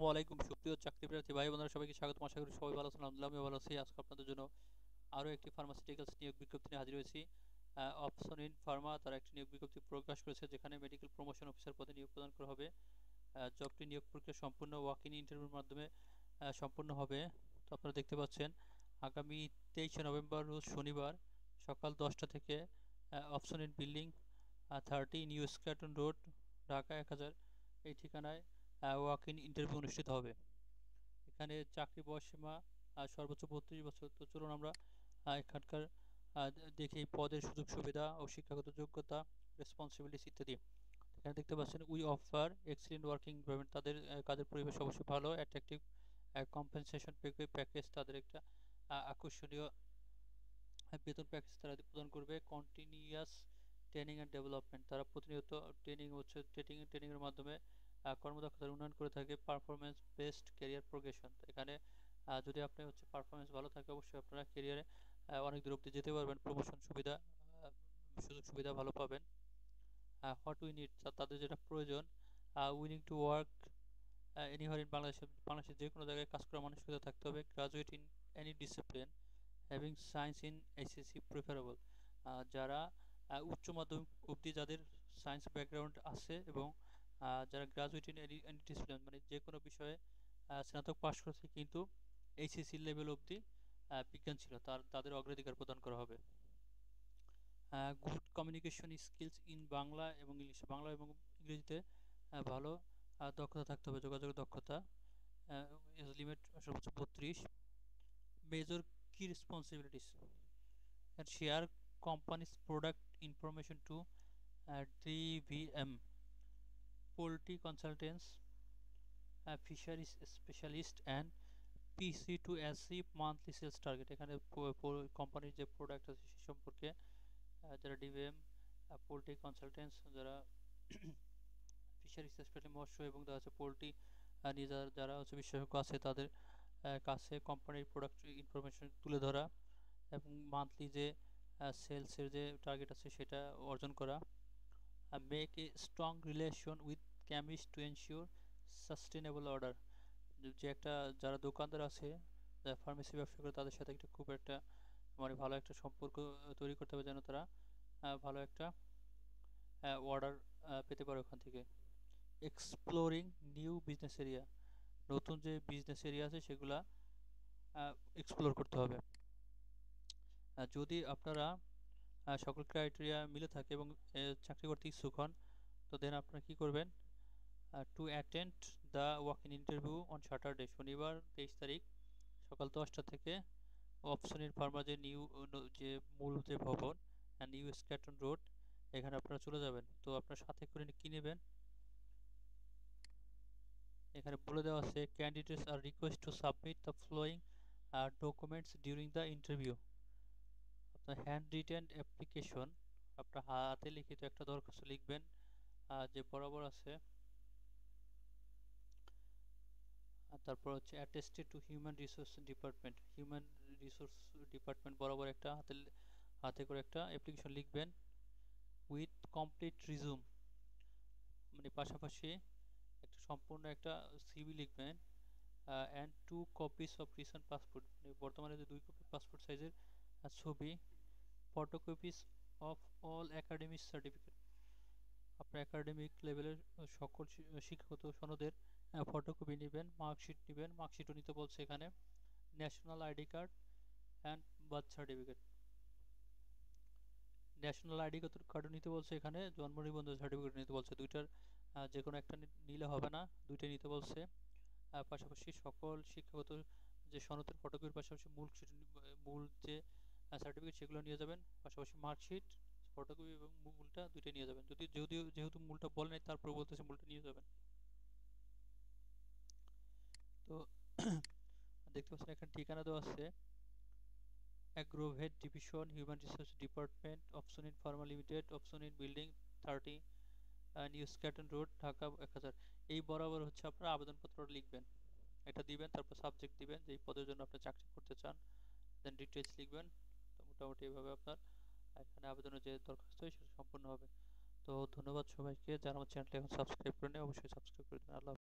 আসসালামু আলাইকুম সুপ্রিয় চাকরি প্রার্থী ভাই বোনেরা, সবাইকে স্বাগত। আশা করি সবাই ভালো আছেন। আলহামদুলিল্লাহ আমি ভালো আছি। আজকে আপনাদের জন্য আরও একটি ফার্মাসিউটিক্যালস নিয়োগ বিজ্ঞপ্তি নিয়ে হাজির হয়েছি। অপশন ইন ফার্মা তারা একটি নিয়োগ বিজ্ঞপ্তি প্রকাশ করেছে, যেখানে মেডিকেল প্রমোশন অফিসার পদে নিয়োগ প্রদান করা হবে। জবটি নিয়োগ প্রক্রিয়া সম্পূর্ণ ওয়াক ইন ইন্টারভিউর মাধ্যমে সম্পূর্ণ হবে। তো আপনারা দেখতে পাচ্ছেন, আগামী 23শে নভেম্বর রোজ শনিবার সকাল 10টা থেকে Opsonin building 30 new Eskaton road, Dhaka 1000 এই ঠিকানায় ওয়াক ইন ইন্টারভিউ অনুষ্ঠিত হবে। এখানে চাকরি বয়সসীমা সর্বোচ্চ 32 বছর। তো চলুন আমরা এখানকার দেখি পদের সুযোগ সুবিধা ও শিক্ষাগত যোগ্যতা, রেসপন্সিবিলিটিস ইত্যাদি। এখানে দেখতে পাচ্ছেন, we offer excellent working environment. তাদের কাজের পরিবেশ অবশ্যই ভালো, অ্যাট্রাকটিভ কম্পেনসেশন প্যাকেজ, তাদের একটা আকর্ষণীয় বেতন প্যাকেজ তারা প্রদান করবে। কন্টিনিউয়াস ট্রেনিং অ্যান্ড ডেভেলপমেন্ট, তারা প্রতিনিয়ত ট্রেনিংয়ের মাধ্যমে কর্মদক্ষতার উন্নয়ন করে থাকে। পারফরমেন্স বেসড ক্যারিয়ার প্রোগ্রেশন, এখানে যদি আপনি পারফরমেন্স ভালো থাকে, অবশ্যই আপনারা ক্যারিয়ারে অনেক দূর অব্দি যেতে পারবেন। প্রমোশন সুবিধা, সুযোগ সুবিধা ভালো পাবেন। হোয়াট উই নিড, তাদের যেটা প্রয়োজন, willing to work anywhere in বাংলাদেশের যে কোনো জায়গায় কাজ করার মানসিকতা থাকতে হবে। Graduate in any discipline, having science in HSC preferable, যারা উচ্চ মাধ্যমিক অবধি যাদের সায়েন্স ব্যাকগ্রাউন্ড আছে এবং যারা গ্রাজুয়েট ইন এনি ডিসিপ্লিন মানে যে কোনো বিষয়ে স্নাতক পাশ করেছে কিন্তু এইচএসসি লেভেল অবধি বিজ্ঞান ছিল, তাদের অগ্রাধিকার প্রদান করা হবে। Good communication skills in Bangla এবং ইংলিশ, বাংলা এবং ইংরেজিতে ভালো দক্ষতা থাকতে হবে, যোগাযোগের দক্ষতা। এজ লিমিট সর্বোচ্চ 32। মেজর কি responsibilities, and share company's product information to DVM, poultry consultants, fisheries specialist and PC to achieve monthly sales target। এখানে কোম্পানির যে প্রোডাক্ট আছে সে সম্পর্কে যারা ডিভিএম, পোলট্রি কনসালটেন্টস, যারা ফিশারিজ স্পেশালি মৎস্য এবং দেখা যাচ্ছে পোলট্রি নিয়ে যারা হচ্ছে বিশেষজ্ঞ আছে, তাদের কাছে কোম্পানির প্রোডাক্ট ইনফরমেশন তুলে ধরা এবং মান্থলি যে সেলসের যে টার্গেট আছে সেটা অর্জন করা। Make a strong relation with chemist to ensure sustainable order, যে একটা যারা দোকানদার আছে, যারা ফার্মেসি ব্যবসা করে, তাদের সাথে একটা খুব একটা মানে ভালো একটা সম্পর্ক তৈরি করতে হবে, যেন তারা ভালো একটা অর্ডার পেতে পারে ওখান থেকে। এক্সপ্লোরিং নিউ বিজনেস এরিয়া, নতুন যে বিজনেস এরিয়া আছে সেগুলা এক্সপ্লোর করতে হবে। যদি আপনারা সকল ক্রাইটেরিয়া মিলে থাকে এবং চাকরি করতে ইচ্ছুক হন, তো দেন আপনারা কী করবেন, to attend the walk in interview on Saturday, শনিবার 23 তারিখ সকাল 10টা থেকে অপশন ইন ফার্মা যে যে মূল যে ভবন নিউ স্ক্যাটন রোড, এখানে আপনারা চলে যাবেন। তো আপনার সাথে করে কী নেবেন, এখানে বলে দেওয়া আছে, candidates are request to submit the following documents during the interview. আপনার হ্যান্ড রিটেন অ্যাপ্লিকেশন, আপনার হাতে লিখিত একটা দরখাস্ত লিখবেন যে বরাবর আছে। তারপর হচ্ছে attested two human resource department বরাবর একটা হাতে করে একটা অ্যাপ্লিকেশন লিখবেন। উইথ কমপ্লিট রিজুম, মানে পাশাপাশি একটা সম্পূর্ণ একটা সিভি লিখবেন। And 2 copies of recent passport, মানে বর্তমানে যে 2 কপি পাসপোর্ট সাইজের ছবি। Photocopies of all academic certificate, আপনার একাডেমিক লেভেলের সকল শিক্ষাগত সনদের ফটোকপি নেবেন। মার্কশিট নেবেন, মার্কশিটও নিতে বলছে এখানে। National ID card and birth certificate, national ID কার্ডও নিতে বলছে এখানে। জন্ম নিবন্ধন সার্টিফিকেট নিতে বলছে। দুইটার যে কোনো একটা নিলে হবে না, দুইটাই নিতে বলছে। পাশাপাশি সকল শিক্ষাগত যে সনদের ফটোকপির পাশাপাশি মূল যে সার্টিফিকেট সেগুলো নিয়ে যাবেন। পাশাপাশি মার্কশিট, ফটোকপি এবং মূলটা দুইটাই নিয়ে যাবেন। যেহেতু মূলটা বলে নাই, তারপর বলতেছে মূলটা নিয়ে যাবেন। তো দেখতে পাচ্ছেন এখানে ঠিকানা দেওয়া আছে, agrovet division, human resource department, Opsonin pharma limited, Opsonin building 30 new Eskaton road, Dhaka 1000। এই বরাবর হচ্ছে আপনারা আবেদনপত্রটা লিখবেন, এটা দিবেন। তারপর সাবজেক্ট দিবেন যে এই পদের জন্য আপনি চাকরি করতে চান, দেন ডিটেলস লিখবেন। তো মোটামুটি এভাবে আপনার এখানে আবেদনের যে দরখাস্ত সেটা সম্পূর্ণ হবে। তো ধন্যবাদ সবাইকে, যারা আমার চ্যানেলটা এখন সাবস্ক্রাইব করেন অবশ্যই সাবস্ক্রাইব করে দেবেন। আল্লাহ।